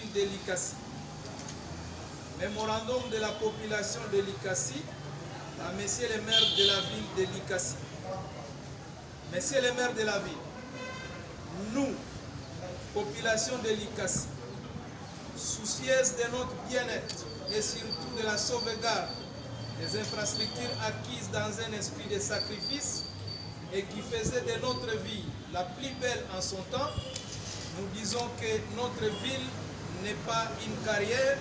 ville de Likasi. Mémorandum de la population de Likasi à Messieurs les maires de la ville de Likasi. Messieurs les maires de la ville, nous, population de Likasi, soucieuse de notre bien-être et surtout de la sauvegarde des infrastructures acquises dans un esprit de sacrifice et qui faisait de notre vie la plus belle en son temps, nous disons que notre ville n'est pas une carrière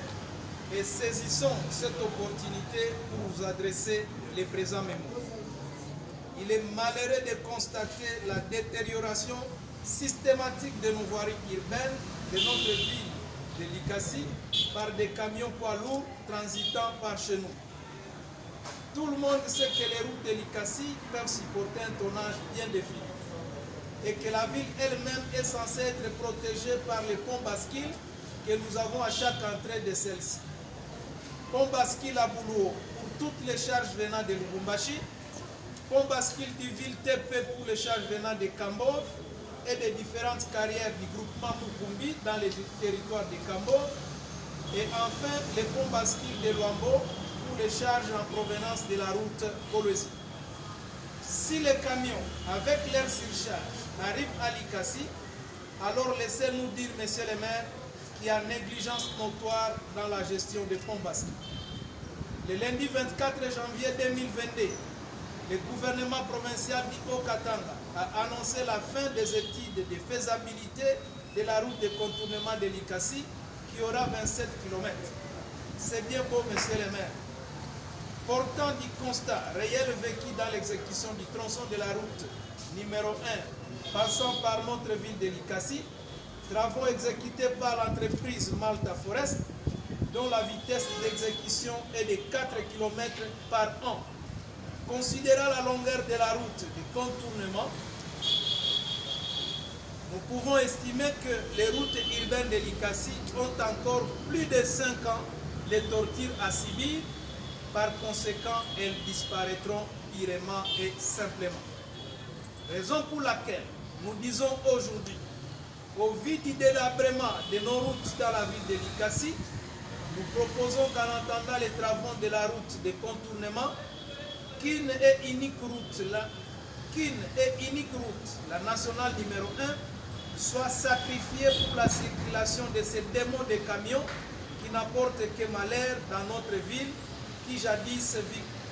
et saisissons cette opportunité pour vous adresser les présents mémoires. Il est malheureux de constater la détérioration systématique de nos voiries urbaines de notre ville de Likasi par des camions poids lourds transitant par chez nous. Tout le monde sait que les routes de Likasi peuvent supporter un tonnage bien défini et que la ville elle-même est censée être protégée par les ponts bascules que nous avons à chaque entrée de celle-ci. Pont bascule à Boulou pour toutes les charges venant de Lubumbashi, pont bascule du ville TP pour les charges venant de Kambov et des différentes carrières du groupement Mukumbi dans les territoires de Kambov, et enfin les ponts bascules de Luambo pour les charges en provenance de la route Kolwezi. Si les camions avec leur surcharge arrivent à Likasi, alors laissez-nous dire, messieurs les maires, qu'il y a négligence notoire dans la gestion des ponts bascules. Le lundi 24 janvier 2022, le gouvernement provincial d'Haut-Katanga a annoncé la fin des études de faisabilité de la route de contournement de Likasi qui aura 27 km. C'est bien beau, messieurs les maires. Portant du constat réel vécu dans l'exécution du tronçon de la route numéro 1 passant par notre ville de Likasi, travaux exécutés par l'entreprise Malta Forest, dont la vitesse d'exécution est de 4 km par an. Considérant la longueur de la route de contournement, nous pouvons estimer que les routes urbaines de Likasi ont encore plus de 5 ans de torture à subir. Par conséquent, elles disparaîtront pirement et simplement. Raison pour laquelle nous disons aujourd'hui, au vu du délabrement de nos routes dans la ville de Likasi, nous proposons qu'en attendant les travaux de la route de contournement, qu'une et unique route, la nationale numéro 1, soit sacrifiée pour la circulation de ces démons de camions qui n'apportent que malheur dans notre ville, qui jadis